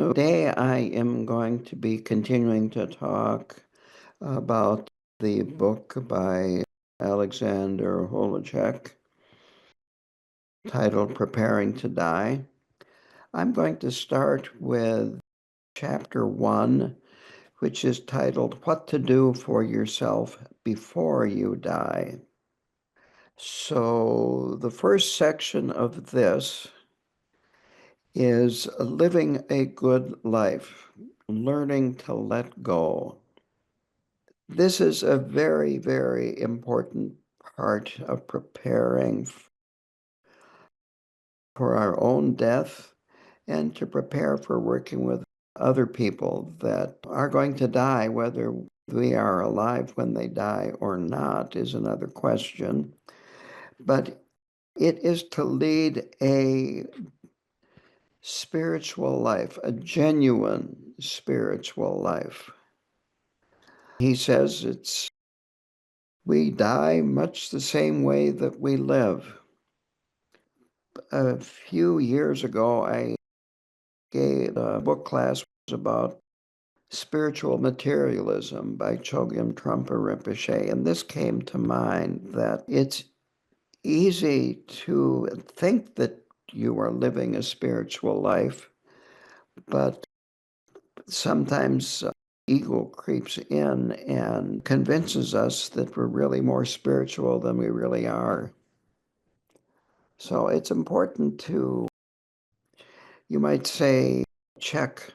Today I am going to be continuing to talk about the book by Alexander Holecek titled Preparing to Die. I'm going to start with chapter 1, which is titled What to Do for Yourself Before You Die. So the first section of this is living a good life, learning to let go. This is a very, very important part of preparing for our own death and to prepare for working with other people that are going to die. Whether we are alive when they die or not is another question. But it is to lead a spiritual life, a genuine spiritual life. He says we die much the same way that we live. A few years ago, I gave a book class about spiritual materialism by Chogyam Trungpa Rinpoche, and this came to mind that it's easy to think that you are living a spiritual life, but sometimes ego creeps in and convinces us that we're really more spiritual than we really are. So it's important to, you might say, check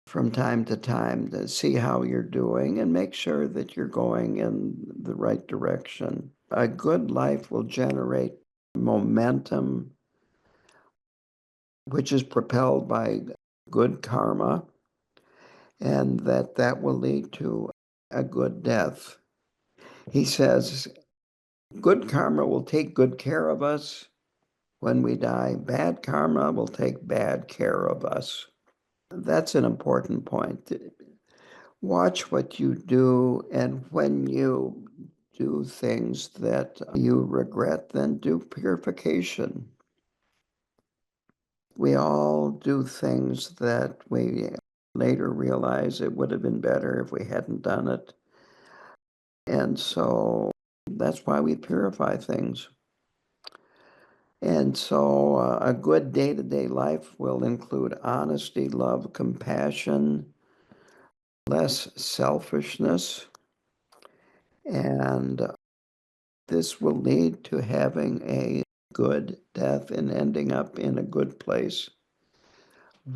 from time to time to see how you're doing and make sure that you're going in the right direction. A good life will generate momentum, which is propelled by good karma, and that will lead to a good death. He says, good karma will take good care of us when we die. Bad karma will take bad care of us. That's an important point. Watch what you do, and when you do things that you regret, then do purification. We all do things that we later realize it would have been better if we hadn't done it. And so that's why we purify things. And so a good day-to-day life will include honesty, love, compassion, less selfishness, and this will lead to having a good death and ending up in a good place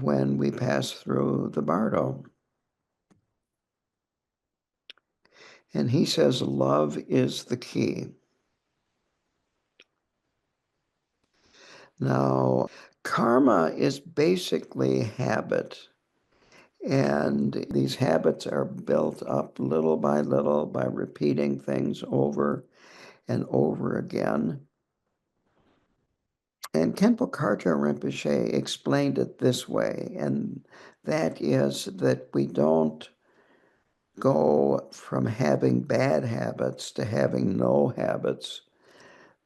when we pass through the bardo. And he says love is the key. Now, karma is basically habit. And these habits are built up little by repeating things over and over again. And Khenpo Karthar Rinpoche explained it this way, and that is that we don't go from having bad habits to having no habits,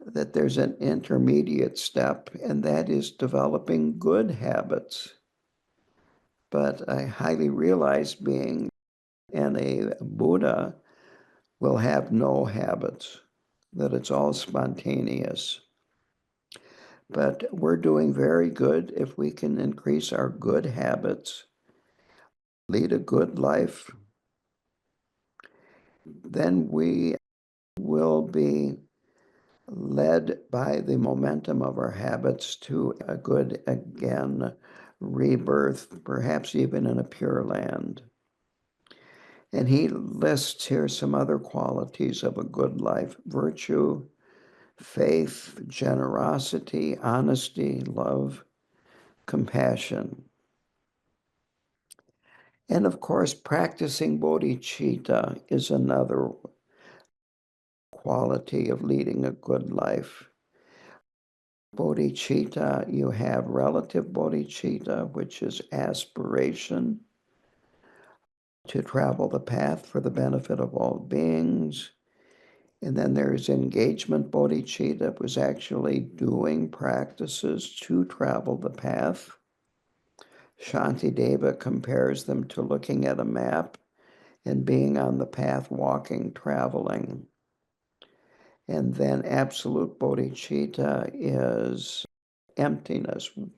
that there's an intermediate step, and that is developing good habits. But a highly realized being and a Buddha will have no habits, that it's all spontaneous. But we're doing very good if we can increase our good habits, lead a good life, then we will be led by the momentum of our habits to a good, again, rebirth, perhaps even in a pure land. And he lists here some other qualities of a good life: virtue, faith, generosity, honesty, love, compassion. And of course, practicing bodhicitta is another quality of leading a good life. Bodhicitta, you have relative bodhicitta, which is aspiration to travel the path for the benefit of all beings. And then there's engagement bodhicitta, was actually doing practices to travel the path Shantideva compares them to looking at a map and being on the path, walking, traveling. And then absolute bodhicitta is emptiness. I'm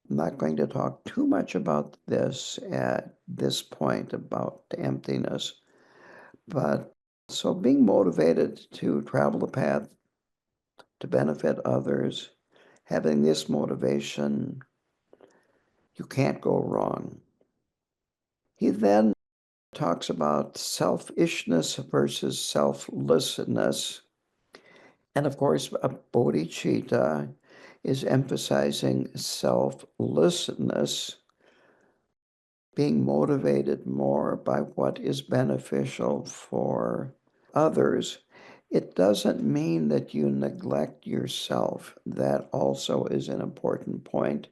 not going to talk too much about this at this point about emptiness, but so being motivated to travel the path, to benefit others, having this motivation, you can't go wrong. He then talks about selfishness versus selflessness. And of course, a bodhicitta is emphasizing selflessness, being motivated more by what is beneficial for others. It doesn't mean that you neglect yourself. That also is an important point.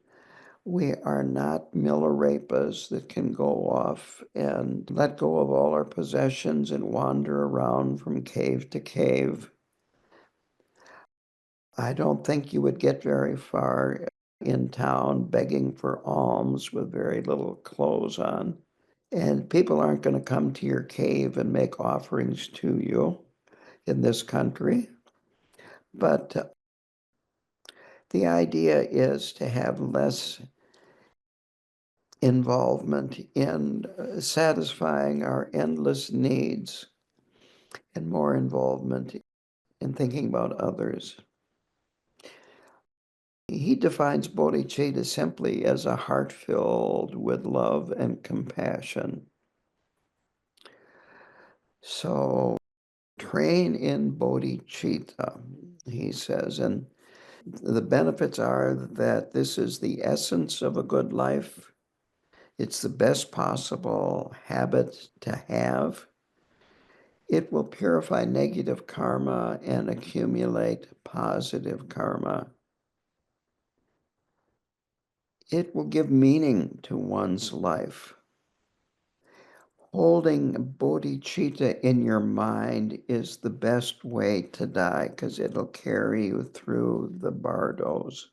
We are not Milarepas that can go off and let go of all our possessions and wander around from cave to cave. I don't think you would get very far in town begging for alms with very little clothes on. And people aren't going to come to your cave and make offerings to you in this country. But the idea is to have less involvement in satisfying our endless needs and more involvement in thinking about others. He defines bodhicitta simply as a heart filled with love and compassion. So train in bodhicitta, he says, and the benefits are that this is the essence of a good life. It's the best possible habit to have. It will purify negative karma and accumulate positive karma. It will give meaning to one's life. Holding bodhicitta in your mind is the best way to die because it'll carry you through the bardos.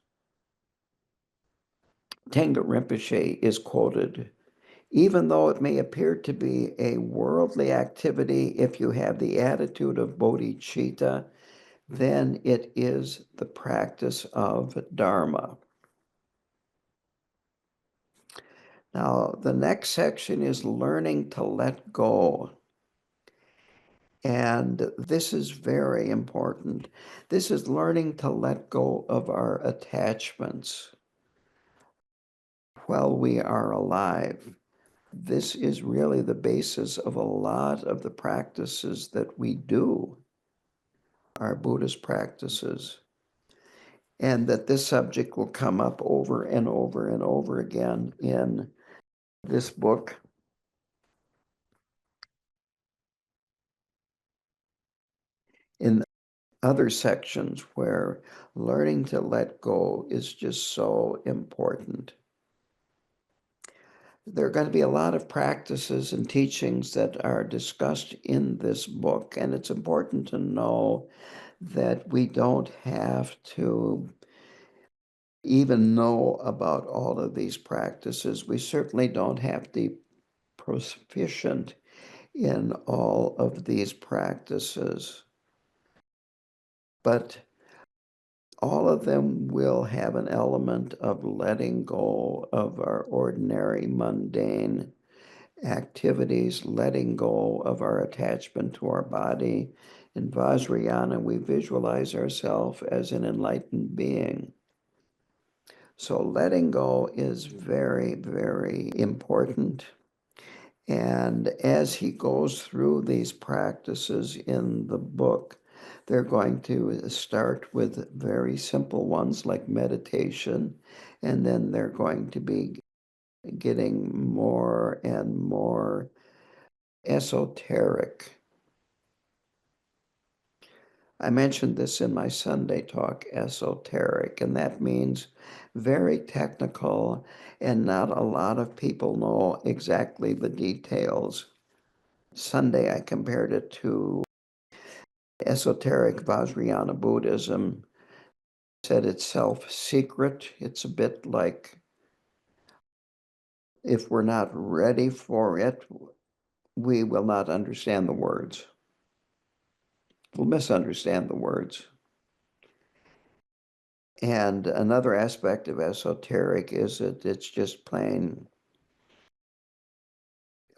Tenga Rinpoche is quoted, even though it may appear to be a worldly activity, if you have the attitude of bodhicitta, then it is the practice of Dharma. Now, the next section is learning to let go. And this is very important. This is learning to let go of our attachments while we are alive. This is really the basis of a lot of the practices that we do, our Buddhist practices. And that this subject will come up over and over and over again in this book. In other sections where learning to let go is just so important. There are going to be a lot of practices and teachings that are discussed in this book, and it's important to know that we don't have to even know about all of these practices. We certainly don't have to be proficient in all of these practices. But all of them will have an element of letting go of our ordinary, mundane activities, letting go of our attachment to our body. In Vajrayana, we visualize ourselves as an enlightened being. So letting go is very, very important. And as he goes through these practices in the book, they're going to start with very simple ones like meditation, and then they're going to be getting more and more esoteric. I mentioned this in my Sunday talk, esoteric, and that means very technical, and not a lot of people know exactly the details. Sunday, I compared it to esoteric Vajrayana Buddhism, said it's self-secret. It's a bit like If we're not ready for it, we will not understand the words. We'll misunderstand the words. And another aspect of esoteric is that it's just plain,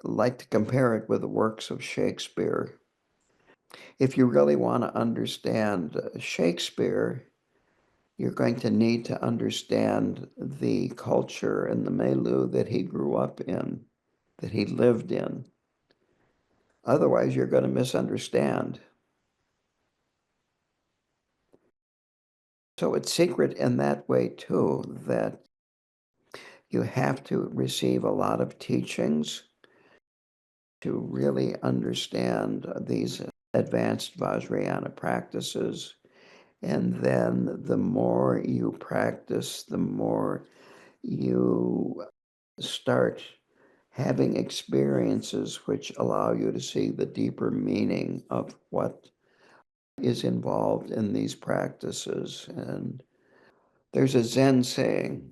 like to compare it with the works of Shakespeare. If you really want to understand Shakespeare, you're going to need to understand the culture and the milieu that he grew up in, that he lived in. Otherwise, you're going to misunderstand. So it's secret in that way, too, that you have to receive a lot of teachings to really understand these advanced Vajrayana practices. And then the more you practice, the more you start having experiences which allow you to see the deeper meaning of what is involved in these practices. And there's a Zen saying,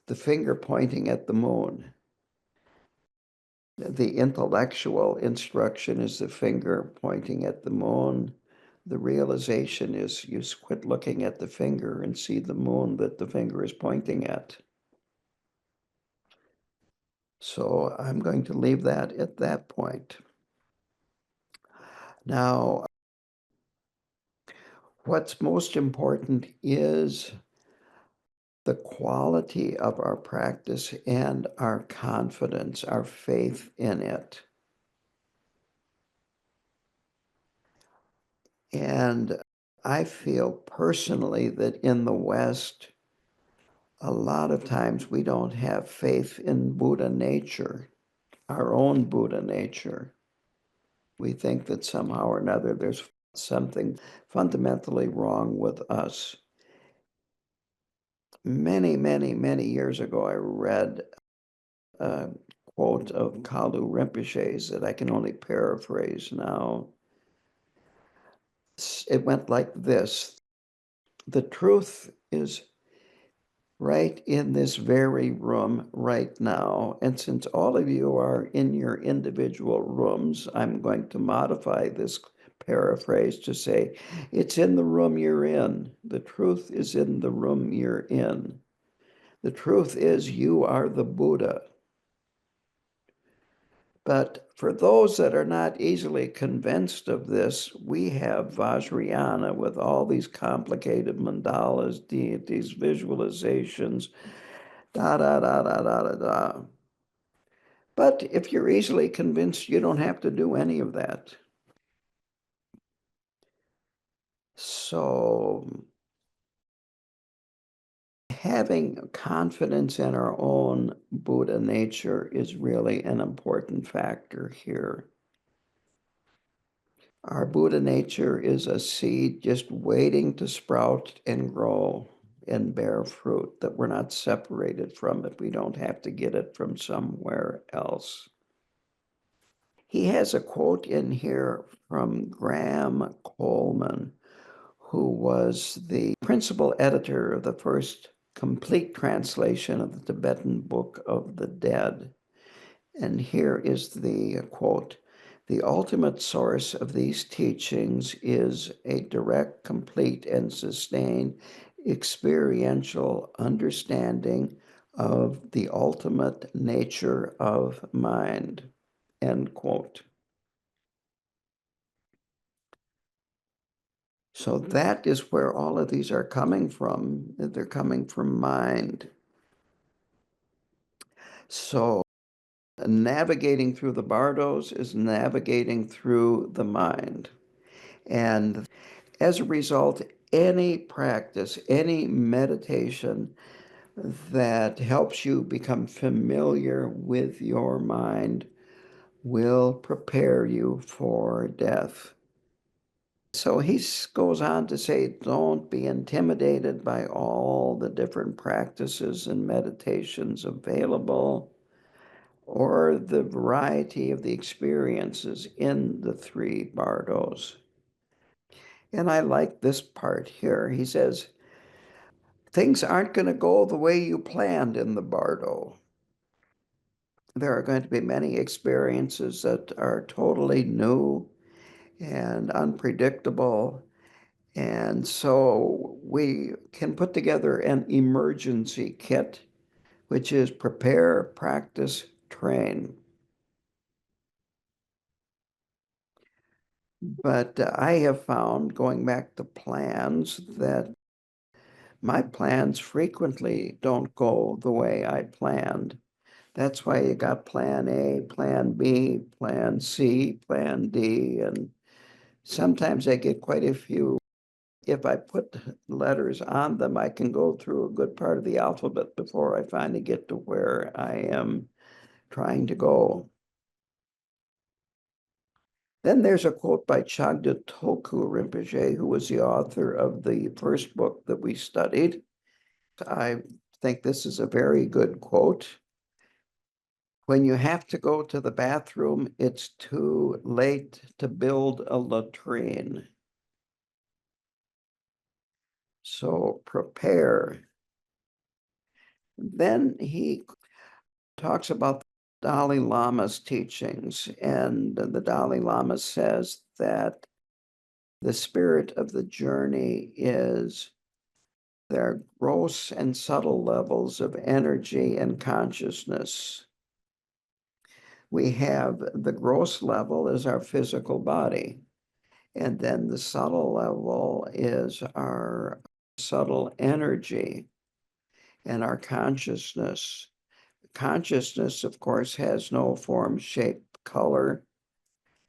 the finger pointing at the moon. The intellectual instruction is the finger pointing at the moon. The realization is you quit looking at the finger and see the moon that the finger is pointing at. So I'm going to leave that at that point. Now, what's most important is the quality of our practice and our confidence, our faith in it. And I feel personally that in the West, a lot of times we don't have faith in Buddha nature, our own Buddha nature. We think that somehow or another there's something fundamentally wrong with us. Many, many, many years ago, I read a quote of Kalu Rinpoche's that I can only paraphrase now. It went like this: the truth is right in this very room right now. And since all of you are in your individual rooms, I'm going to modify this paraphrase to say, it's in the room you're in. The truth is in the room you're in. The truth is you are the Buddha. But for those that are not easily convinced of this, we have Vajrayana with all these complicated mandalas, deities, visualizations, da da da da da da da. But if you're easily convinced, you don't have to do any of that. So having confidence in our own Buddha nature is really an important factor here. Our Buddha nature is a seed just waiting to sprout and grow and bear fruit, that we're not separated from it. We don't have to get it from somewhere else. He has a quote in here from Graham Coleman, who was the principal editor of the first complete translation of the Tibetan Book of the Dead. And here is the quote: the ultimate source of these teachings is a direct, complete, and sustained experiential understanding of the ultimate nature of mind. End quote. So that is where all of these are coming from. They're coming from mind. So navigating through the bardos is navigating through the mind. And as a result, any practice, any meditation that helps you become familiar with your mind will prepare you for death. So he goes on to say, don't be intimidated by all the different practices and meditations available, or the variety of the experiences in the three bardos. And I like this part here. He says, things aren't going to go the way you planned in the bardo. there are going to be many experiences that are totally new and unpredictable. And so we can put together an emergency kit, which is prepare, practice, train. But I have found, going back to plans, that my plans frequently don't go the way I planned. That's why you got plan A, plan B, plan C, plan D, and sometimes I get quite a few. If I put letters on them, I can go through a good part of the alphabet before I finally get to where I am trying to go. Then there's a quote by Chagda Toku Rinpoche, who was the author of the first book that we studied. I think this is a very good quote. When you have to go to the bathroom, it's too late to build a latrine. So prepare. Then he talks about the Dalai Lama's teachings, and the Dalai Lama says that the spirit of the journey is their gross and subtle levels of energy and consciousness. We have the gross level is our physical body, and then the subtle level is our subtle energy and our consciousness. Consciousness, of course, has no form, shape, color,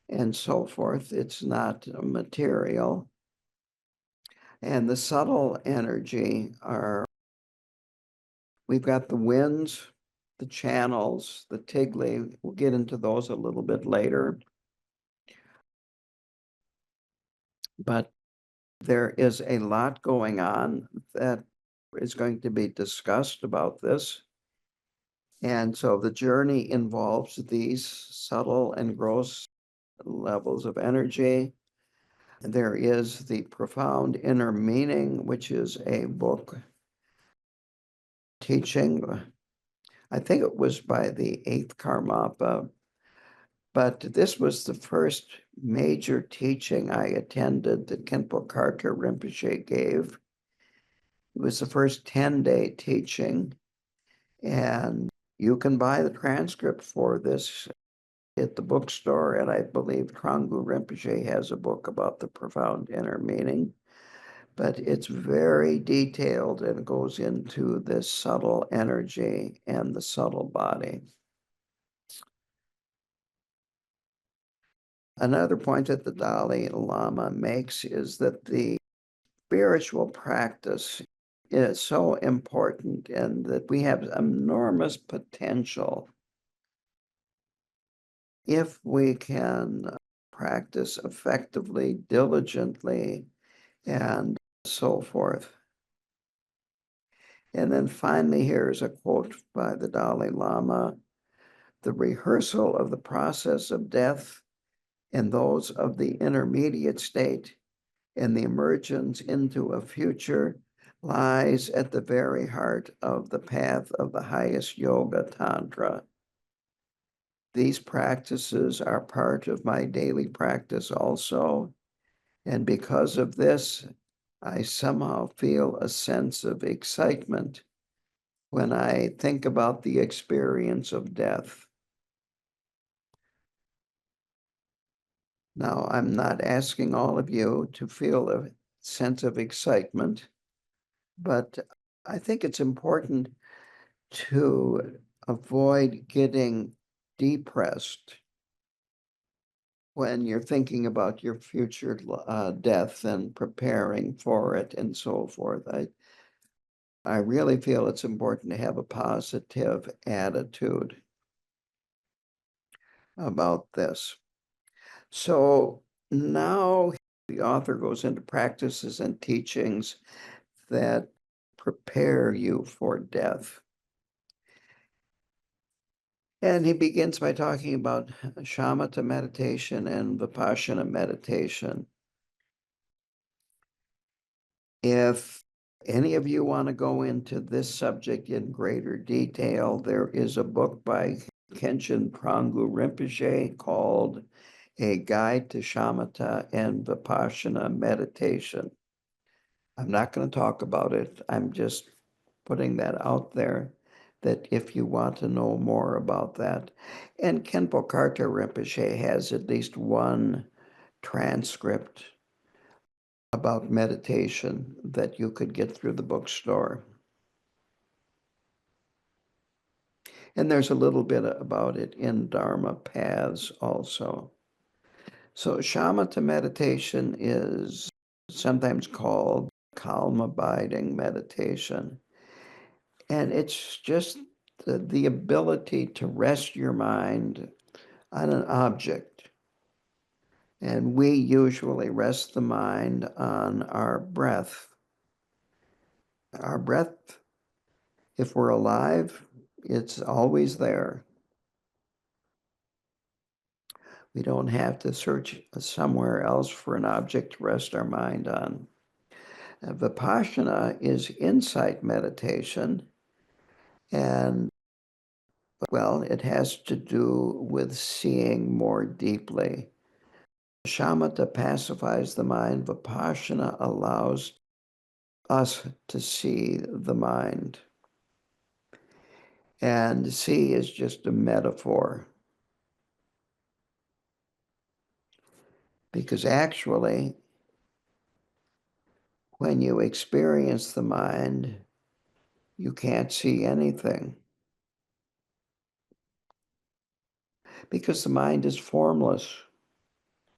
and so forth. It's not material. And the subtle energy are, we've got the winds, the channels, the tigli. We'll get into those a little bit later. But there is a lot going on that is going to be discussed about this. And so the journey involves these subtle and gross levels of energy. There is the profound inner meaning, which is a book teaching. I think it was by the eighth Karmapa, but this was the first major teaching I attended that Khenpo Karthar Rinpoche gave. It was the first 10-day teaching, and you can buy the transcript for this at the bookstore, and I believe Tranggu Rinpoche has a book about the profound inner meaning. But it's very detailed and goes into this subtle energy and the subtle body. Another point that the Dalai Lama makes is that the spiritual practice is so important and that we have enormous potential if we can practice effectively, diligently, and so forth. And then finally, here's a quote by the Dalai Lama: the rehearsal of the process of death and those of the intermediate state and the emergence into a future lies at the very heart of the path of the highest yoga tantra. These practices are part of my daily practice also, and because of this, I somehow feel a sense of excitement when I think about the experience of death. Now, I'm not asking all of you to feel a sense of excitement, but I think it's important to avoid getting depressed when you're thinking about your future death and preparing for it and so forth. I really feel it's important to have a positive attitude about this. So now the author goes into practices and teachings that prepare you for death. And he begins by talking about shamata meditation and vipassana meditation. If any of you want to go into this subject in greater detail, there is a book by Kenshin Prangu Rinpoche called A Guide to Shamata and Vipassana Meditation. I'm not going to talk about it. I'm just putting that out there that if you want to know more about that. And Khenpo Karthar Rinpoche has at least one transcript about meditation that you could get through the bookstore. And there's a little bit about it in Dharma Paths also. So shamatha meditation is sometimes called calm abiding meditation. And it's just the ability to rest your mind on an object. And we usually rest the mind on our breath. Our breath, if we're alive, it's always there. We don't have to search somewhere else for an object to rest our mind on. Vipassana is insight meditation, and well, it has to do with seeing more deeply. Shamatha pacifies the mind. Vipassana allows us to see the mind. And see is just a metaphor. Because actually, when you experience the mind, you can't see anything. Because the mind is formless.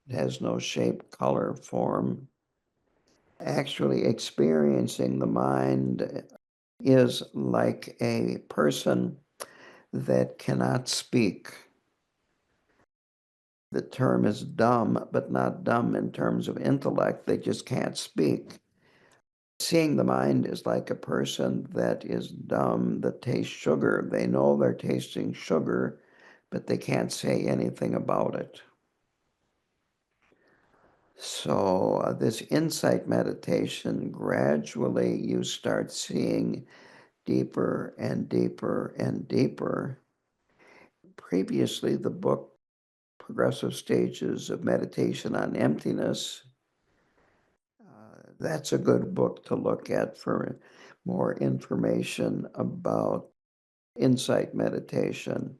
It has no shape, color, form. Actually experiencing the mind is like a person that cannot speak. The term is dumb, but not dumb in terms of intellect. They just can't speak. Seeing the mind is like a person that is dumb, that tastes sugar. They know they're tasting sugar, but they can't say anything about it. So this insight meditation, gradually you start seeing deeper and deeper and deeper. Previously, the book Progressive Stages of Meditation on Emptiness, that's a good book to look at for more information about insight meditation.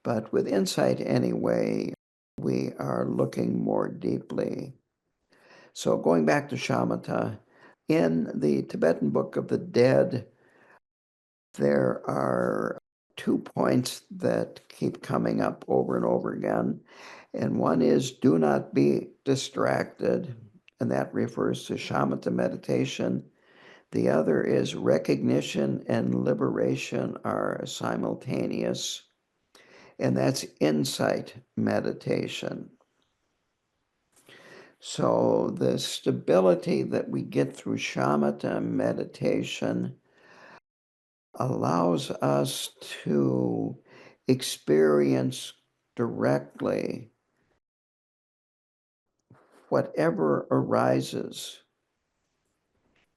But with insight anyway, we are looking more deeply. So going back to shamatha, in the Tibetan Book of the Dead, there are 2 points that keep coming up over and over again. And one is do not be distracted, and that refers to shamatha meditation. The other is recognition and liberation are simultaneous, and that's insight meditation. So the stability that we get through shamatha meditation allows us to experience directly whatever arises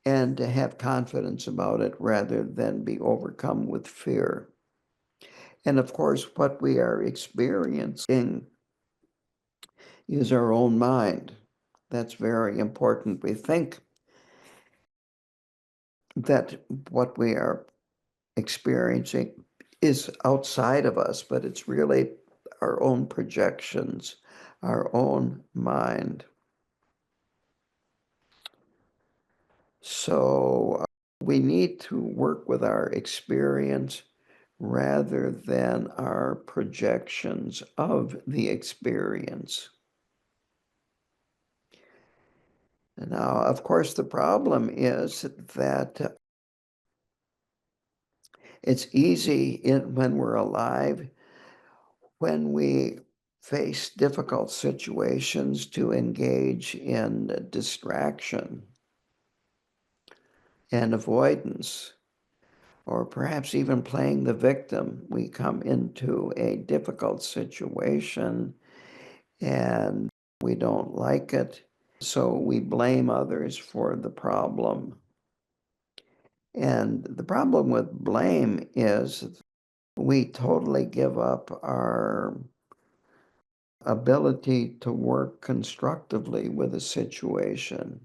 and to have confidence about it rather than be overcome with fear. And of course, what we are experiencing is our own mind. That's very important. We think that what we are experiencing is outside of us, but it's really our own projections, our own mind. So we need to work with our experience rather than our projections of the experience. Now, of course, the problem is that it's easy when we're alive, when we face difficult situations, to engage in distraction and avoidance, or perhaps even playing the victim. We come into a difficult situation and we don't like it, so we blame others for the problem. And the problem with blame is we totally give up our ability to work constructively with a situation.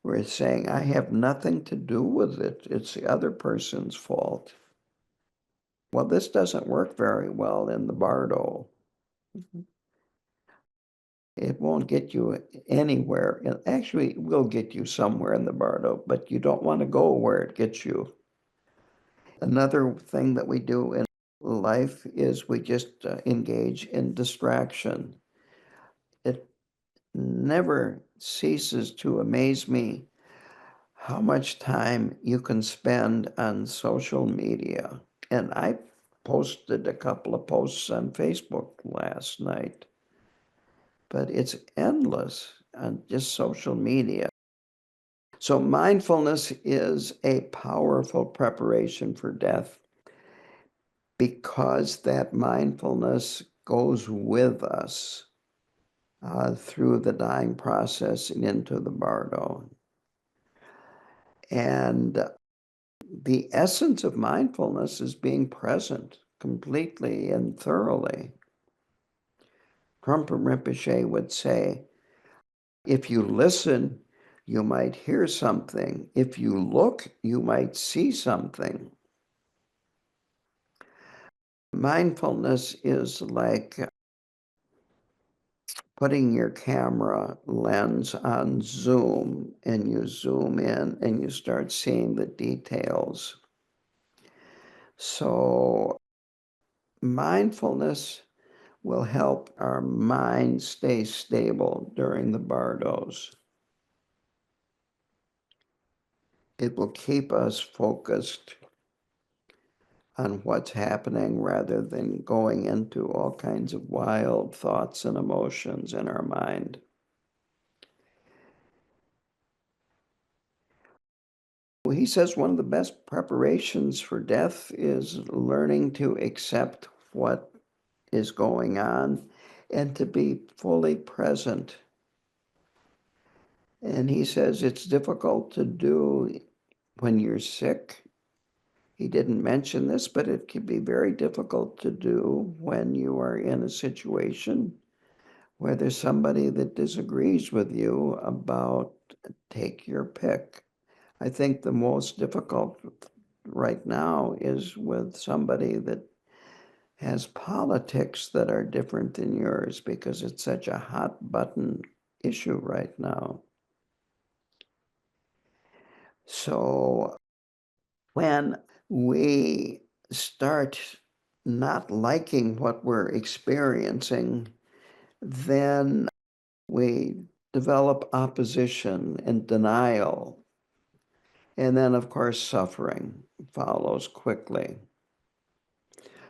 We're saying, I have nothing to do with it. It's the other person's fault. Well, this doesn't work very well in the bardo. It won't get you anywhere. Actually, it will get you somewhere in the bardo, but you don't want to go where it gets you. Another thing that we do in life is we just engage in distraction. It never ceases to amaze me how much time you can spend on social media. And I posted a couple of posts on Facebook last night, but it's endless on just social media. So mindfulness is a powerful preparation for death because that mindfulness goes with us through the dying process and into the bardo. And the essence of mindfulness is being present completely and thoroughly. Trungpa Rinpoche would say, if you listen, you might hear something. If you look, you might see something. Mindfulness is like putting your camera lens on zoom, and you zoom in and you start seeing the details. So mindfulness will help our mind stay stable during the bardos. It will keep us focused on what's happening rather than going into all kinds of wild thoughts and emotions in our mind. He says one of the best preparations for death is learning to accept what is going on and to be fully present. And he says it's difficult to do when you're sick. He didn't mention this, but it can be very difficult to do when you are in a situation where there's somebody that disagrees with you about take your pick. I think the most difficult right now is with somebody that has politics that are different than yours because it's such a hot button issue right now. So when we start not liking what we're experiencing, then we develop opposition and denial. And then, of course, suffering follows quickly.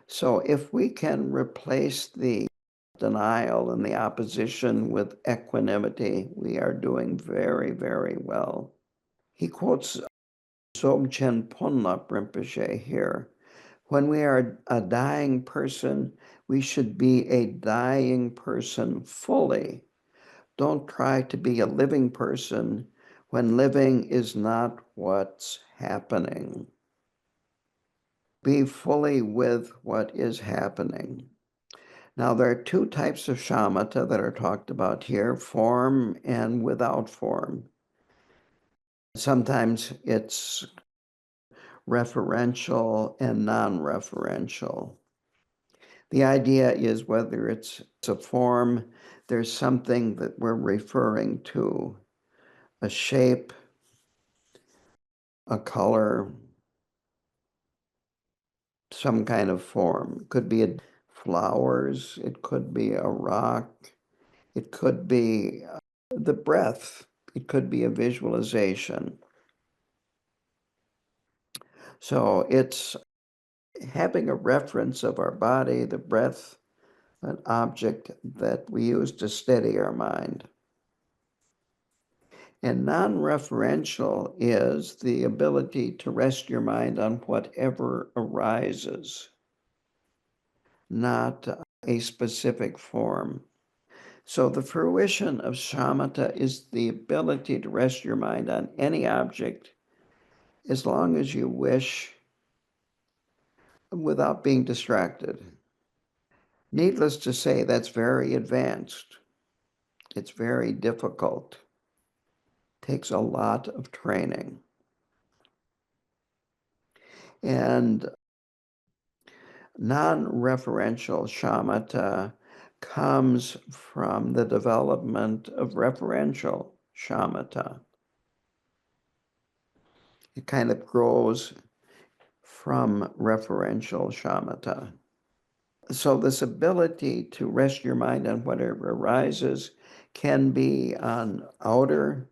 So if we can replace the denial and the opposition with equanimity, we are doing very, very well. He quotes Dzogchen Ponlop Rinpoche here. When we are a dying person, we should be a dying person fully. Don't try to be a living person when living is not what's happening. Be fully with what is happening. Now, there are two types of shamata that are talked about here, form and without form. Sometimes it's referential and non-referential. The idea is whether it's a form, there's something that we're referring to, a shape, a color, some kind of form. It could be flowers, it could be a rock, it could be the breath, it could be a visualization. So it's having a reference of our body, the breath, an object that we use to steady our mind. And non-referential is the ability to rest your mind on whatever arises, not a specific form. So the fruition of shamata is the ability to rest your mind on any object as long as you wish without being distracted. Needless to say, that's very advanced. It's very difficult. Takes a lot of training. And non-referential shamatha comes from the development of referential shamatha. It kind of grows from referential shamatha. So this ability to rest your mind on whatever arises can be on outer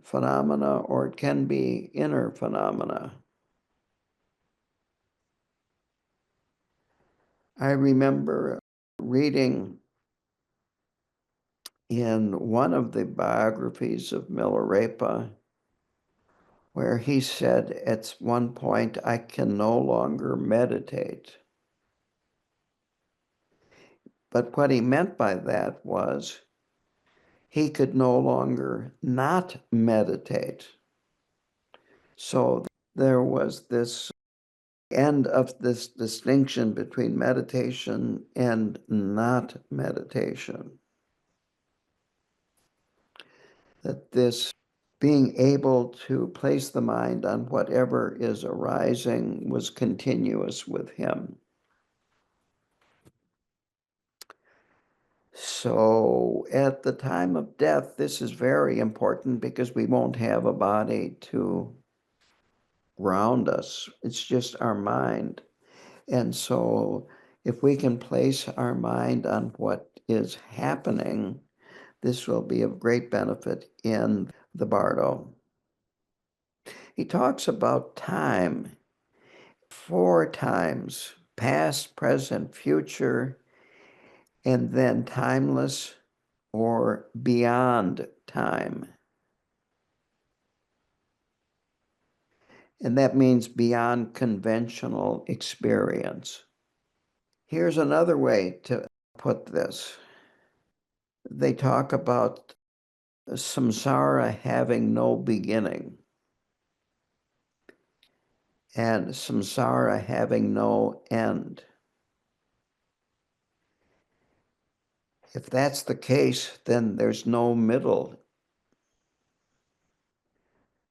phenomena or it can be inner phenomena. I remember reading in one of the biographies of Milarepa where he said at one point, I can no longer meditate. But what he meant by that was he could no longer not meditate. So there was this end of this distinction between meditation and not meditation. That this being able to place the mind on whatever is arising was continuous with him. So at the time of death, this is very important because we won't have a body to ground us. It's just our mind. And so if we can place our mind on what is happening, this will be of great benefit in the Bardo. He talks about time 4 times, past, present, future, and then timeless or beyond time. And that means beyond conventional experience. Here's another way to put this. They talk about samsara having no beginning and samsara having no end. If that's the case, then there's no middle.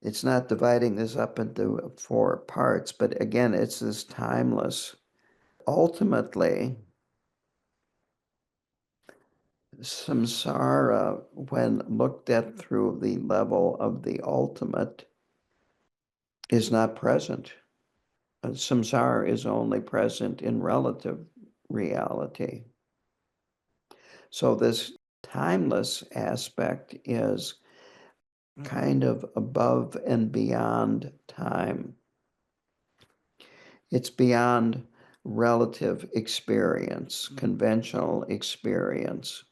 It's not dividing this up into 4 parts, but again, it's this timeless. Ultimately, samsara, when looked at through the level of the ultimate, is not present. Samsara is only present in relative reality. So this timeless aspect is kind of above and beyond time. It's beyond relative experience, conventional experience.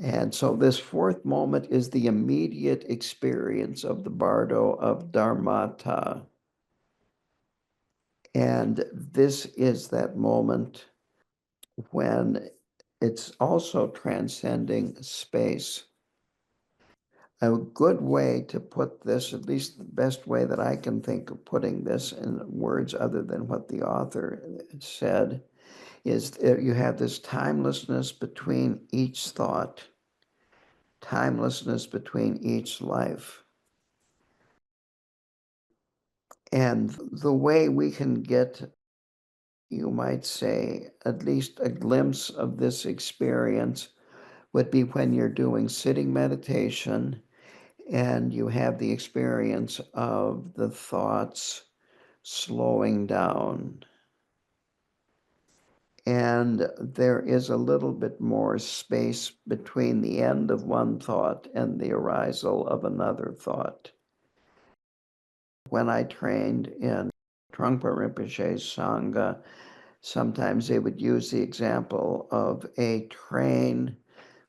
And so this 4th moment is the immediate experience of the bardo of dharmata. And this is that moment when it's also transcending space. A good way to put this, at least the best way that I can think of putting this in words other than what the author said, is that you have this timelessness between each thought, timelessness between each life. And the way we can get, you might say, at least a glimpse of this experience would be when you're doing sitting meditation and you have the experience of the thoughts slowing down. And there is a little bit more space between the end of one thought and the arisal of another thought. When I trained in Trungpa Rinpoche's Sangha, sometimes they would use the example of a train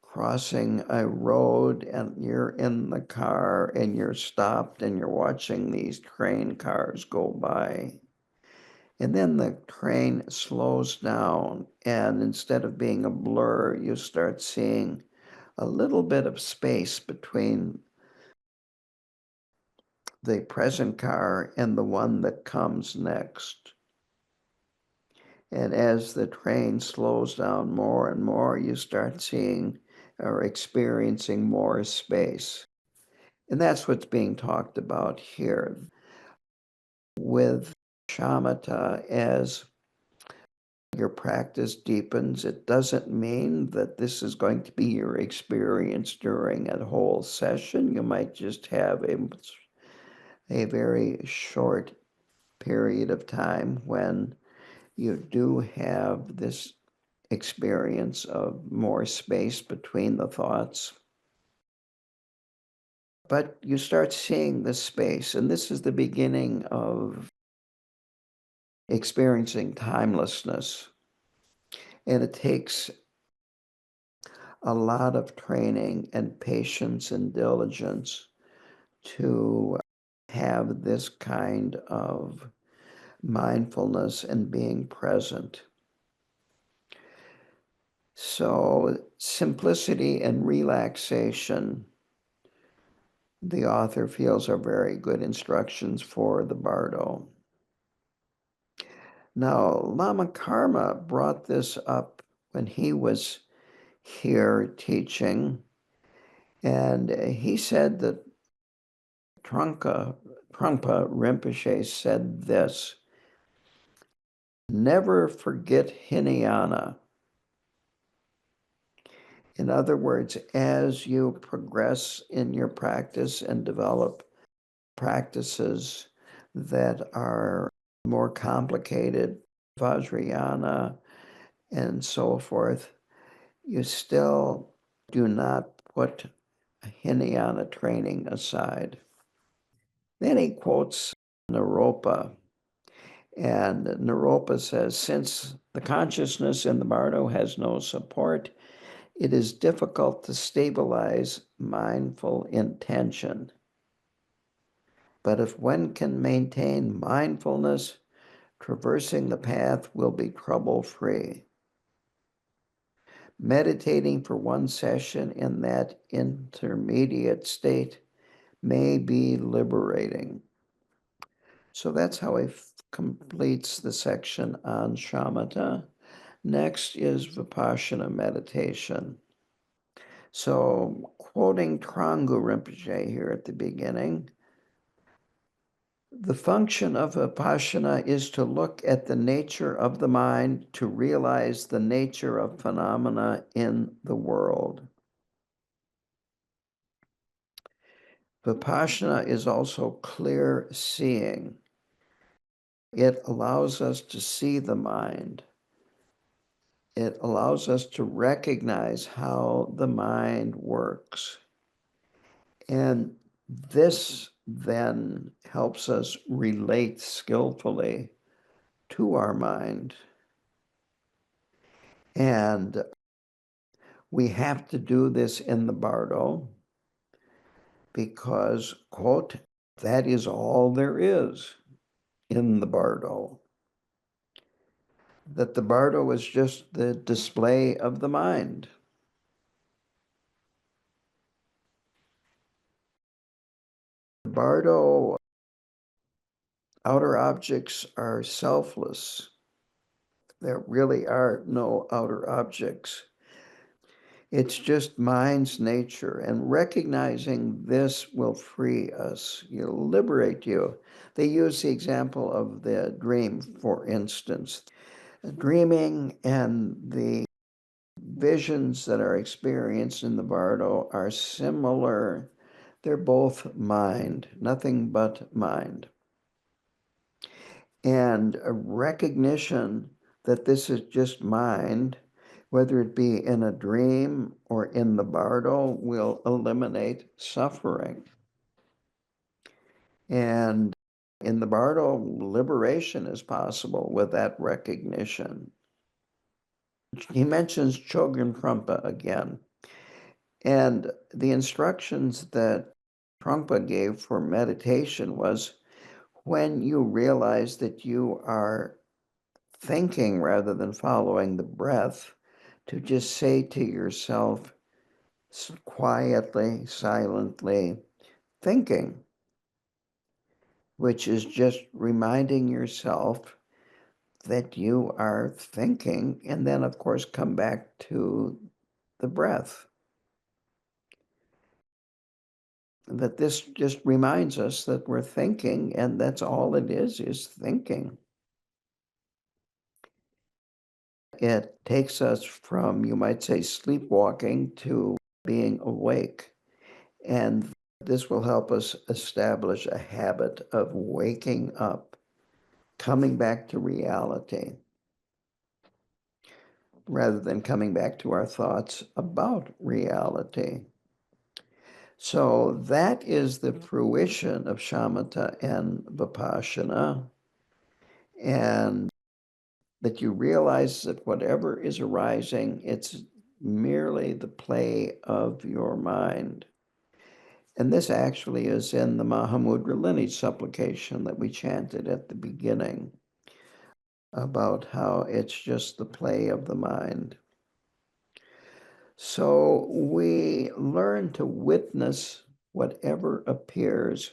crossing a road and you're in the car and you're stopped and you're watching these train cars go by. And then the train slows down and instead of being a blur, you start seeing a little bit of space between the present car and the one that comes next. And as the train slows down more and more, you start seeing or experiencing more space. And that's what's being talked about here with shamata. As your practice deepens, it doesn't mean that this is going to be your experience during a whole session. You might just have a very short period of time when you do have this experience of more space between the thoughts. But you start seeing the space, and this is the beginning of experiencing timelessness. And it takes a lot of training and patience and diligence to have this kind of mindfulness and being present. So simplicity and relaxation, the author feels, are very good instructions for the bardo. Now, Lama Karma brought this up when he was here teaching, and he said that Trungpa Rinpoche said this: never forget Hinayana. In other words, as you progress in your practice and develop practices that are more complicated, Vajrayana and so forth, you still do not put Hinayana training aside. Then he quotes Naropa, and Naropa says, since the consciousness in the bardo has no support, it is difficult to stabilize mindful intention. But if one can maintain mindfulness, traversing the path will be trouble-free. Meditating for one session in that intermediate state may be liberating. So that's how he completes the section on shamatha. Next is vipassana meditation. So quoting Trangu Rinpoche here at the beginning, the function of vipassana is to look at the nature of the mind, to realize the nature of phenomena in the world. Vipassana is also clear seeing. It allows us to see the mind. It allows us to recognize how the mind works. And this then helps us relate skillfully to our mind. And we have to do this in the bardo because, quote, that is all there is in the bardo. That the bardo is just the display of the mind. The bardo, outer objects are selfless. There really are no outer objects. It's just mind's nature, and recognizing this will free us. It'll liberate you. They use the example of the dream, for instance. Dreaming and the visions that are experienced in the bardo are similar. They're both mind, nothing but mind. And a recognition that this is just mind, whether it be in a dream or in the bardo, will eliminate suffering. And in the bardo, liberation is possible with that recognition. He mentions Chogyam Trungpa again. And the instructions that Trungpa gave for meditation was, when you realize that you are thinking rather than following the breath, to just say to yourself quietly, silently, thinking. which is just reminding yourself that you are thinking, and then, of course, come back to the breath. That this just reminds us that we're thinking, and that's all it is thinking. It takes us from, you might say, sleepwalking to being awake. And this will help us establish a habit of waking up, coming back to reality, rather than coming back to our thoughts about reality. So that is the fruition of shamatha and vipassana, and that you realize that whatever is arising, it's merely the play of your mind. And this actually is in the Mahamudra lineage supplication that we chanted at the beginning about how it's just the play of the mind. So we learn to witness whatever appears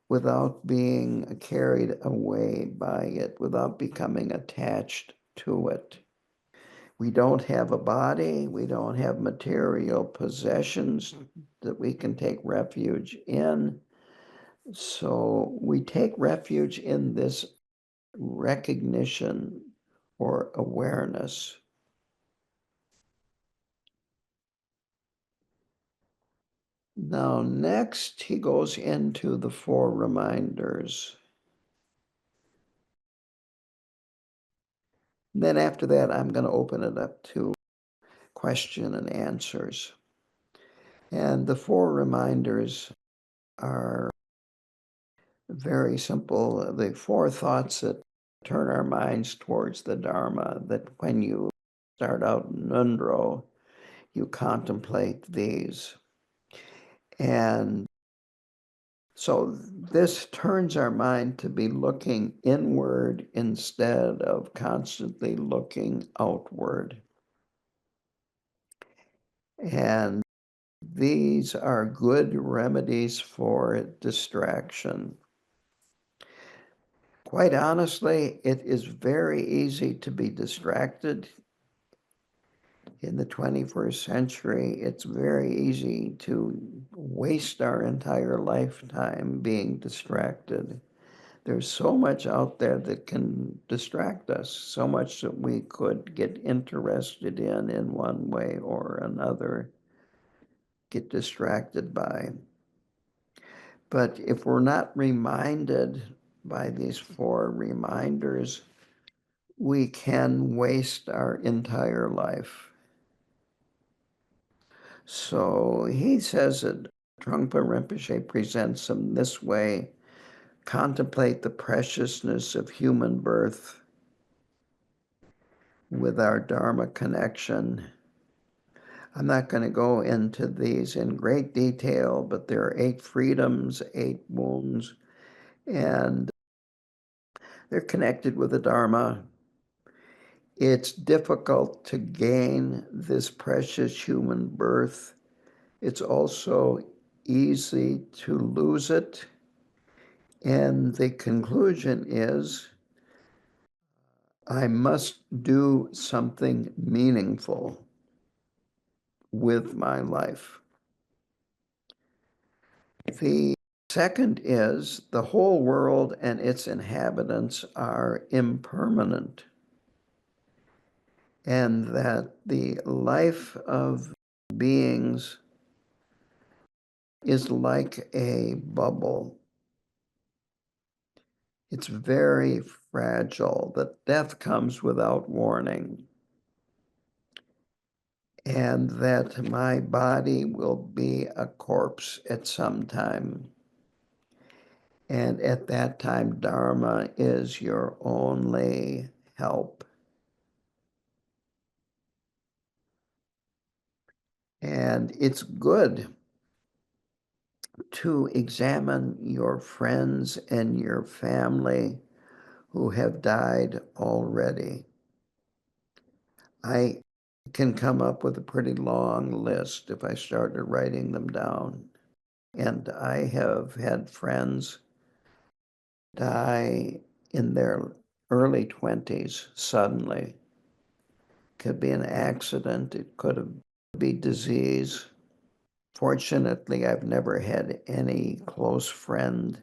without being carried away by it, without becoming attached to it. We don't have a body, we don't have material possessions that we can take refuge in. So we take refuge in this recognition or awareness. Now, next, he goes into the 4 reminders. Then after that, I'm going to open it up to question and answers. And the 4 reminders are very simple. The 4 thoughts that turn our minds towards the Dharma, that when you start out in Nundro, you contemplate these. And so this turns our mind to be looking inward instead of constantly looking outward. And these are good remedies for distraction. Quite honestly, it is very easy to be distracted. In the 21st century, it's very easy to waste our entire lifetime being distracted. There's so much out there that can distract us, so much that we could get interested in one way or another, get distracted by. But if we're not reminded by these 4 reminders, we can waste our entire life. So he says that Trungpa Rinpoche presents them this way: contemplate the preciousness of human birth with our Dharma connection. I'm not going to go into these in great detail, but there are 8 freedoms, 8 wounds, and they're connected with the Dharma. It's difficult to gain this precious human birth. It's also easy to lose it. And the conclusion is, I must do something meaningful with my life. The second is, the whole world and its inhabitants are impermanent, and that the life of beings is like a bubble. It's very fragile, that death comes without warning, and that my body will be a corpse at some time. And at that time, Dharma is your only help. And it's good to examine your friends and your family who have died already. I can come up with a pretty long list if I started writing them down. And I have had friends die in their early 20s suddenly. Could be an accident, it could be disease. Fortunately, I've never had any close friend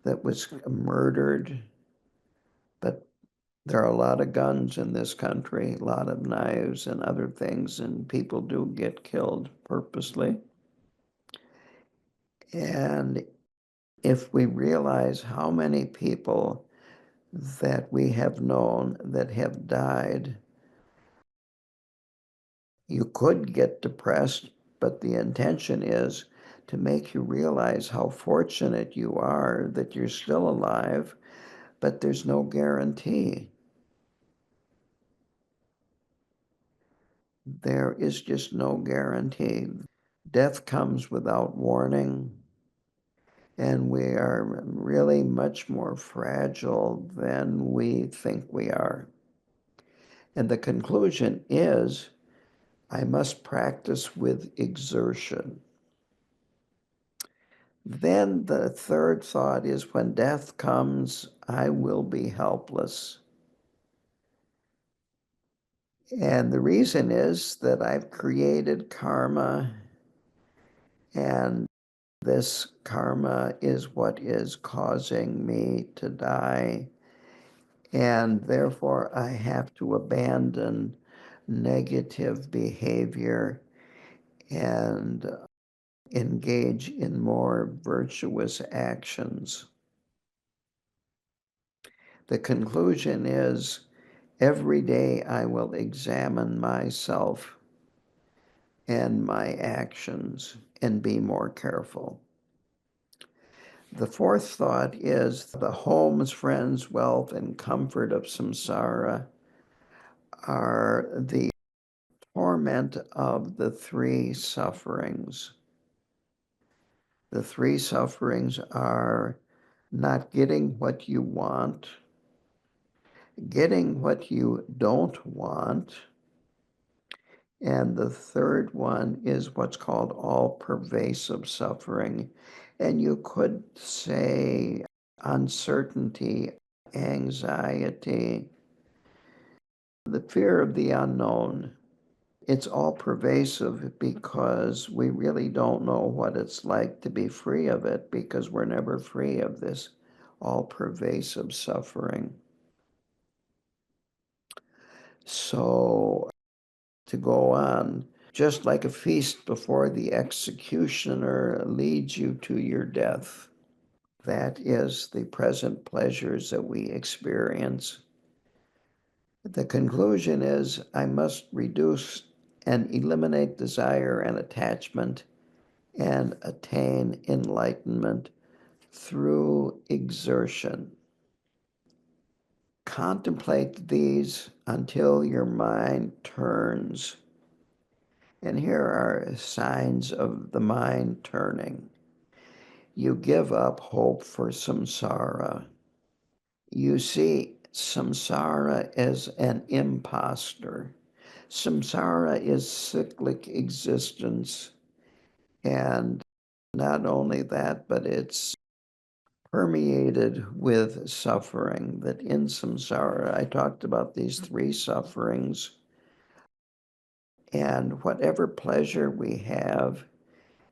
that was murdered, but there are a lot of guns in this country, a lot of knives and other things, and people do get killed purposely. And if we realize how many people that we have known that have died, you could get depressed, but the intention is to make you realize how fortunate you are that you're still alive, but there's no guarantee. There is just no guarantee. Death comes without warning, and we are really much more fragile than we think we are. And the conclusion is, I must practice with exertion. Then the third thought is, when death comes, I will be helpless. And the reason is that I've created karma, and this karma is what is causing me to die. And therefore, I have to abandon negative behavior and engage in more virtuous actions. The conclusion is, every day I will examine myself and my actions and be more careful. The fourth thought is, the homes, friends, wealth, and comfort of samsara are the torment of the three sufferings. The three sufferings are not getting what you want, getting what you don't want, and the third one is what's called all-pervasive suffering. And you could say uncertainty, anxiety, the fear of the unknown. It's all pervasive because we really don't know what it's like to be free of it, because we're never free of this all-pervasive suffering. So, to go on, just like a feast before the executioner leads you to your death, that is the present pleasures that we experience. The conclusion is, I must reduce and eliminate desire and attachment and attain enlightenment through exertion. Contemplate these until your mind turns. And here are signs of the mind turning. You give up hope for samsara. You see samsara as an imposter. Samsara is cyclic existence, and not only that, but it's permeated with suffering. That in samsara, I talked about these three sufferings, and whatever pleasure we have,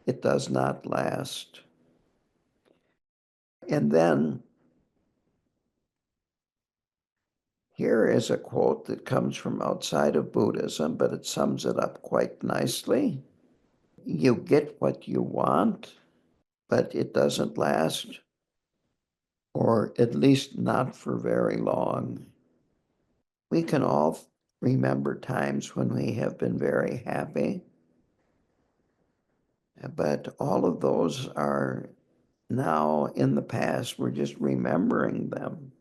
it does not last. And then here is a quote that comes from outside of Buddhism, but it sums it up quite nicely. You get what you want, but it doesn't last, or at least not for very long. We can all remember times when we have been very happy, but all of those are now in the past. We're just remembering them.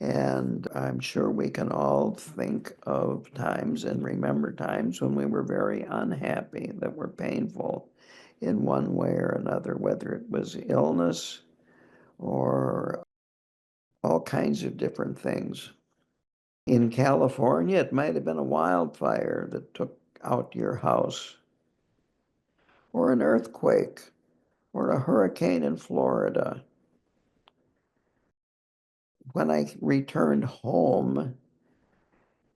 And I'm sure we can all think of times and remember times when we were very unhappy, that were painful in one way or another, whether it was illness or all kinds of different things. In California, it might have been a wildfire that took out your house, or an earthquake, or a hurricane in Florida. when I returned home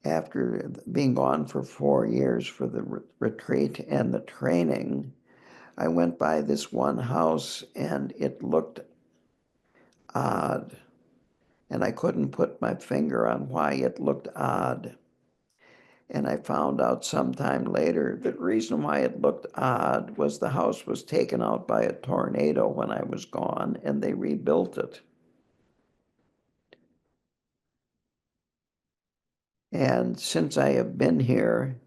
after being gone for 4 years for the retreat and the training, I went by this one house and it looked odd. And I couldn't put my finger on why it looked odd. And I found out sometime later that the reason why it looked odd was the house was taken out by a tornado when I was gone, and they rebuilt it. And since I have been here,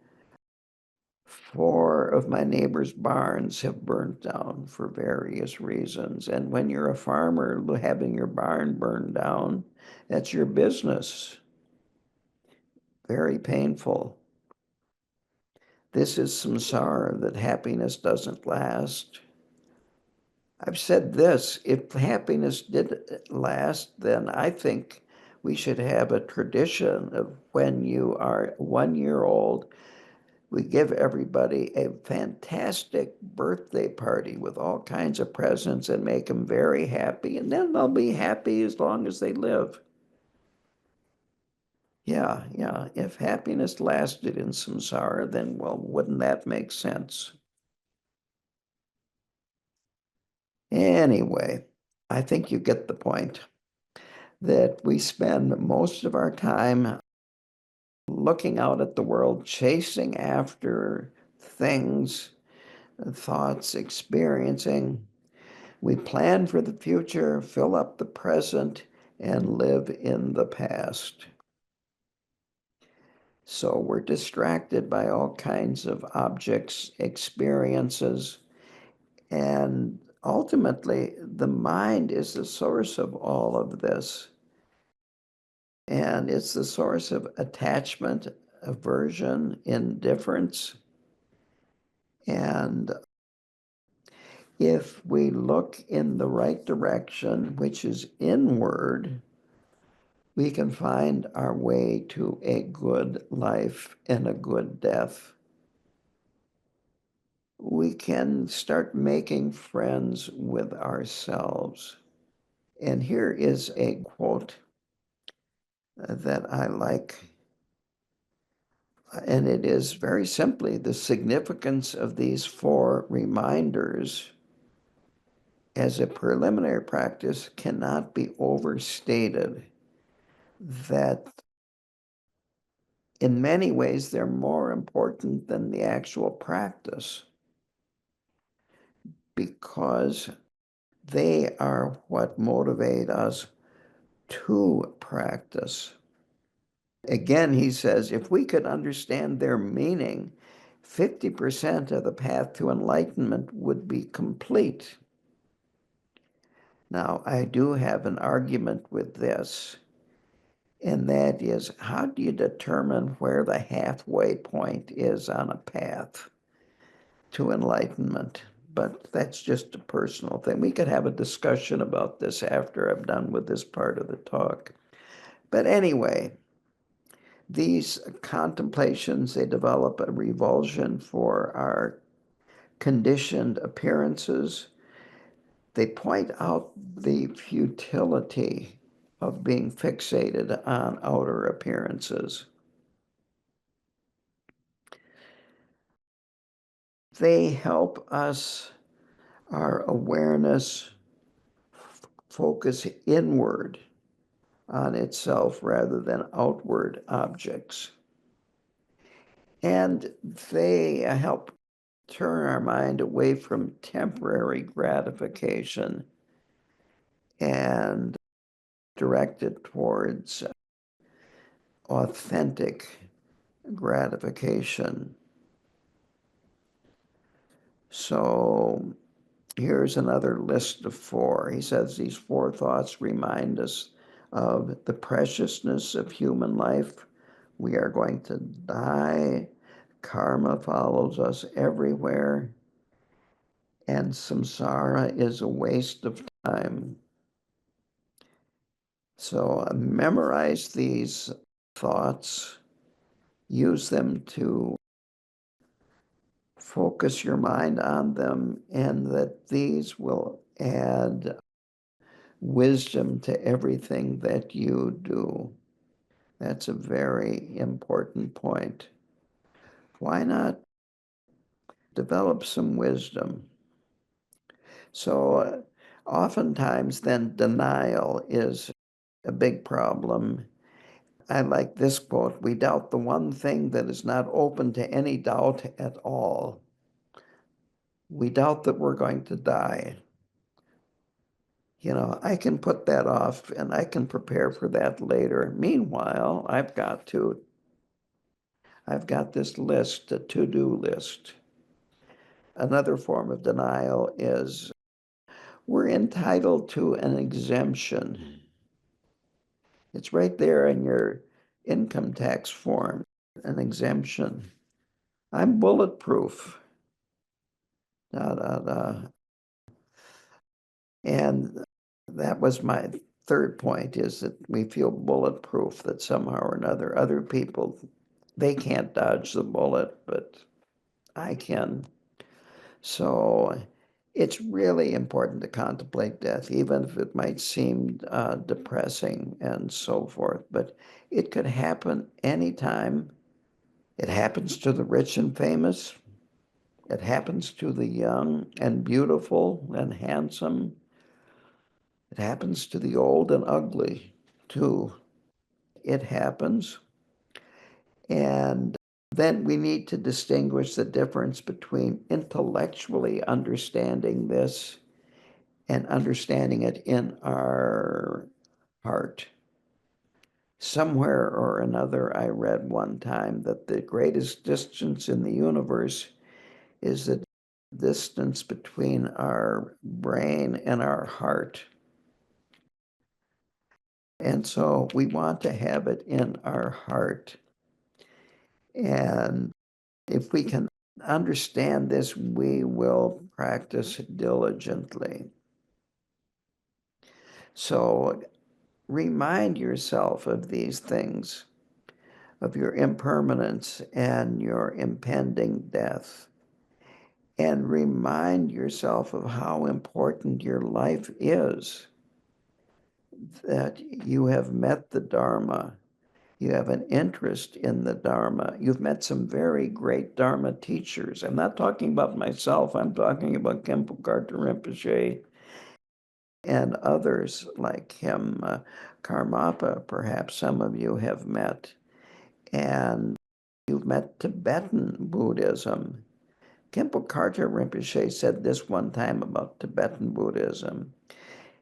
4 of my neighbors' barns have burnt down for various reasons. And when you're a farmer, having your barn burned down, that's your business. Very painful. This is samsara, that happiness doesn't last. I've said this, if happiness did last, then I think we should have a tradition of when you are 1 year old, we give everybody a fantastic birthday party with all kinds of presents and make them very happy, and then they'll be happy as long as they live. Yeah, yeah. If happiness lasted in samsara, then, well, wouldn't that make sense? Anyway, I think you get the point that we spend most of our time looking out at the world, chasing after things, thoughts, experiencing. We plan for the future, fill up the present, and live in the past. So we're distracted by all kinds of objects, experiences, and ultimately, the mind is the source of all of this. And it's the source of attachment, aversion, indifference. And if we look in the right direction, which is inward, we can find our way to a good life and a good death. We can start making friends with ourselves. And here is a quote that I like, and it is very simply the significance of these 4 reminders as a preliminary practice cannot be overstated, that in many ways they're more important than the actual practice because they are what motivate us to practice. Again, he says, if we could understand their meaning, 50% of the path to enlightenment would be complete. Now, I do have an argument with this, and that is, how do you determine where the halfway point is on a path to enlightenment? But that's just a personal thing. We could have a discussion about this after I'm done with this part of the talk. But anyway, these contemplations, they develop a revulsion for our conditioned appearances. They point out the futility of being fixated on outer appearances. They help us, our awareness, focus inward on itself rather than outward objects. And they help turn our mind away from temporary gratification and direct it towards authentic gratification. So here's another list of 4. He says these 4 thoughts remind us of the preciousness of human life. We are going to die. Karma follows us everywhere. And samsara is a waste of time. So memorize these thoughts, use them to focus your mind on them, and that these will add wisdom to everything that you do. That's a very important point. Why not develop some wisdom? So oftentimes then denial is a big problem. I like this quote: "We doubt the one thing that is not open to any doubt at all." We doubt that we're going to die. I can put that off and I can prepare for that later. Meanwhile, I've got this list, a to-do list. Another form of denial is we're entitled to an exemption. It's right there in your income tax form, an exemption. I'm bulletproof. Da, da, da. And that was my third point, is that we feel bulletproof, that somehow or another other people, they can't dodge the bullet, but I can. So it's really important to contemplate death, even if it might seem depressing and so forth. But it could happen anytime. It happens to the rich and famous. It happens to the young and beautiful and handsome. It happens to the old and ugly, too. It happens. And then we need to distinguish the difference between intellectually understanding this and understanding it in our heart. Somewhere or another, I read one time that the greatest distance in the universe is the distance between our brain and our heart. And so we want to have it in our heart. And if we can understand this, we will practice diligently. So remind yourself of these things, of your impermanence and your impending death. And remind yourself of how important your life is, that you have met the Dharma. You have an interest in the Dharma. You've met some very great Dharma teachers. I'm not talking about myself. I'm talking about Khenpo Karthar Rinpoche and others like him. Karmapa, perhaps some of you have met. And you've met Tibetan Buddhism. Khenpo Karthar Rinpoche said this one time about Tibetan Buddhism.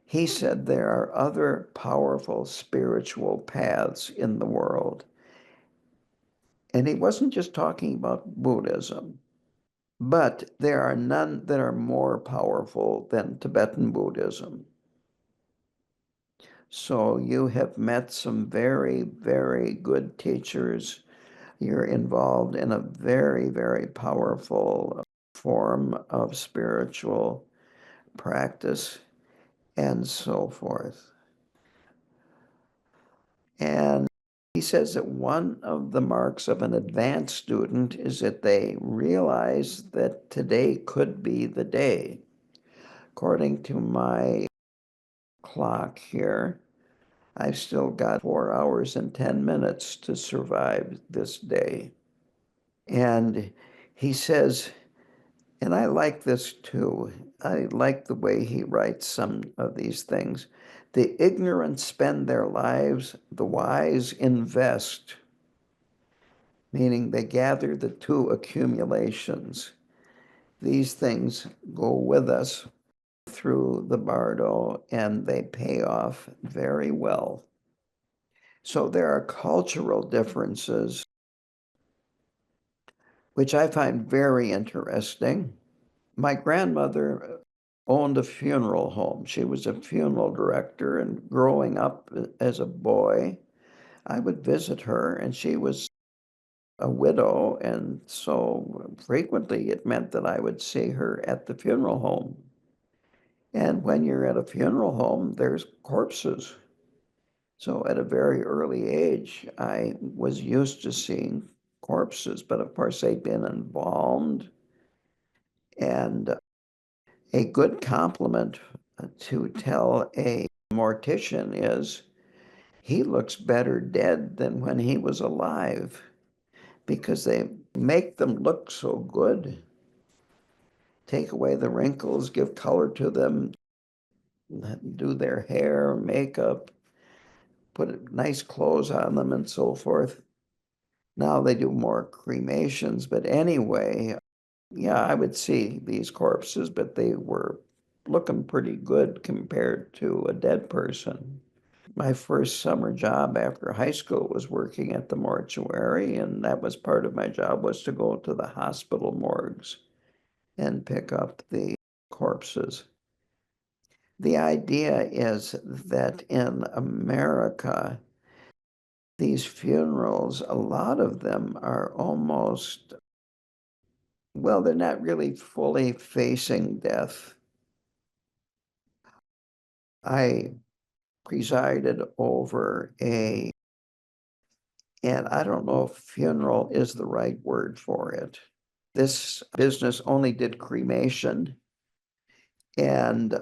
He said there are other powerful spiritual paths in the world. And he wasn't just talking about Buddhism, but there are none that are more powerful than Tibetan Buddhism. So you have met some very, very good teachers. You're involved in a very, very powerful form of spiritual practice and so forth. And he says that one of the marks of an advanced student is that they realize that today could be the day. According to my clock here, I've still got 4 hours and 10 minutes to survive this day. And he says, and I like this too, I like the way he writes some of these things. The ignorant spend their lives, the wise invest, meaning they gather the two accumulations. These things go with us through the bardo and they pay off very well. So there are cultural differences, which I find very interesting. My grandmother owned a funeral home. She was a funeral director, and growing up as a boy, I would visit her, and she was a widow, and so frequently it meant that I would see her at the funeral home. And when you're at a funeral home, there's corpses. So at a very early age, I was used to seeing corpses, but of course they'd been embalmed. And a good compliment to tell a mortician is, he looks better dead than when he was alive because they make them look so good. Take away the wrinkles, give color to them, do their hair, makeup, put nice clothes on them and so forth. Now they do more cremations, but anyway, yeah, I would see these corpses, but they were looking pretty good compared to a dead person. My first summer job after high school was working at the mortuary, and that was part of my job was to go to the hospital morgues and pick up the corpses. The idea is that in America, these funerals, a lot of them are almost, well, they're not really fully facing death. I presided over and I don't know if funeral is the right word for it. This business only did cremation, and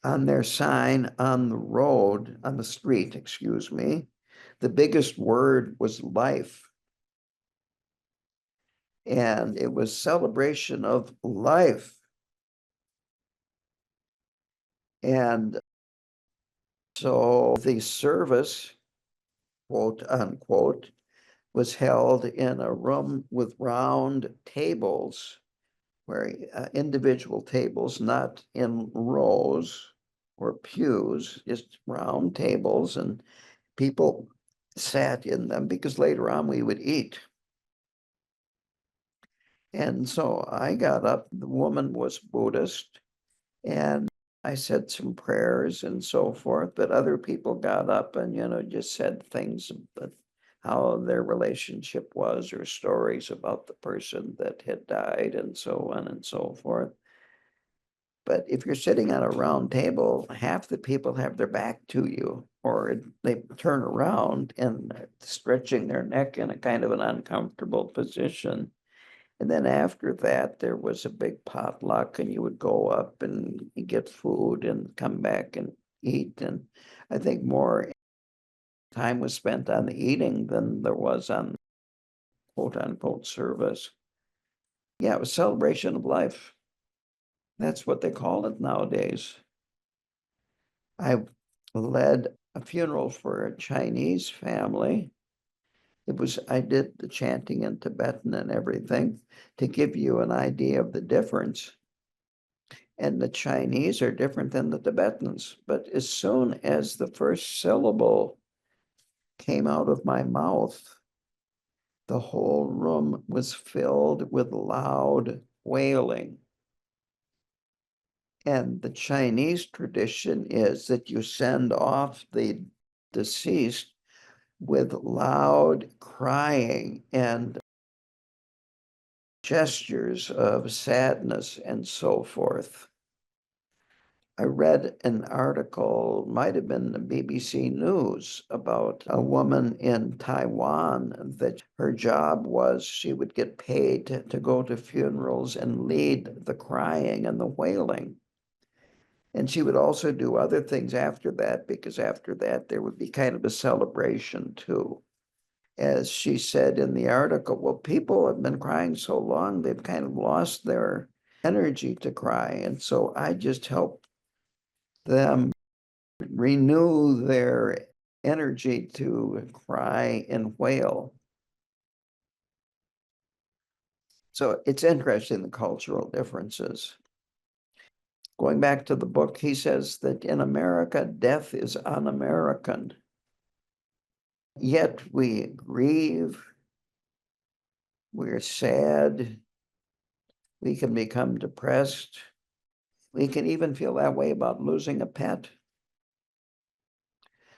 on their sign on the road, on the street, excuse me, the biggest word was life. And it was celebration of life. And so the service, quote unquote, was held in a room with round tables, where individual tables, not in rows or pews, just round tables, and people sat in them because later on we would eat. And so I got up, the woman was Buddhist, and I said some prayers and so forth, but other people got up and, just said things about how their relationship was or stories about the person that had died and so on and so forth. But if you're sitting at a round table, half the people have their back to you, or they turn around and stretching their neck in a kind of an uncomfortable position. And then after that, there was a big potluck, and you would go up and get food and come back and eat. And I think more time was spent on the eating than there was on quote unquote service. Yeah, it was celebration of life. That's what they call it nowadays. I led a funeral for a Chinese family. I did the chanting in Tibetan and everything to give you an idea of the difference. And the Chinese are different than the Tibetans. But as soon as the first syllable came out of my mouth, the whole room was filled with loud wailing. And the Chinese tradition is that you send off the deceased with loud crying and gestures of sadness and so forth. I read an article, might have been the BBC News, about a woman in Taiwan that her job was she would get paid to go to funerals and lead the crying and the wailing. And she would also do other things after that, because after that there would be kind of a celebration too. As she said in the article, well, people have been crying so long, they've kind of lost their energy to cry. And so I just help them renew their energy to cry and wail. So it's interesting, the cultural differences. Going back to the book, he says that in America, death is un-American. Yet we grieve, we're sad, we can become depressed, we can even feel that way about losing a pet.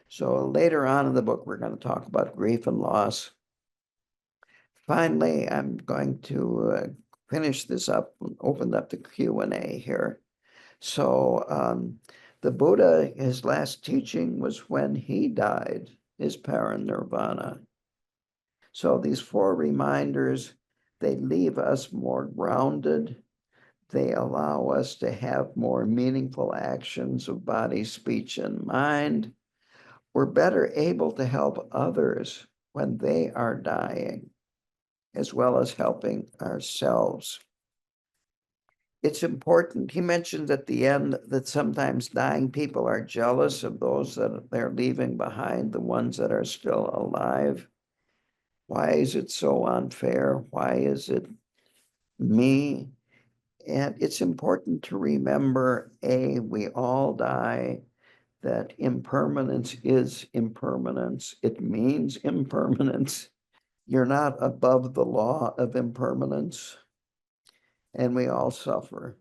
So later on in the book, we're going to talk about grief and loss. Finally, I'm going to finish this up and open up the Q&A here. So the Buddha, his last teaching was when he died, his parinirvana. So these four reminders, they leave us more grounded. They allow us to have more meaningful actions of body, speech, and mind. We're better able to help others when they are dying, as well as helping ourselves. It's important. He mentioned at the end that sometimes dying people are jealous of those that they're leaving behind, the ones that are still alive. Why is it so unfair? Why is it me? And it's important to remember, we all die, that impermanence is impermanence. It means impermanence. You're not above the law of impermanence, and we all suffer.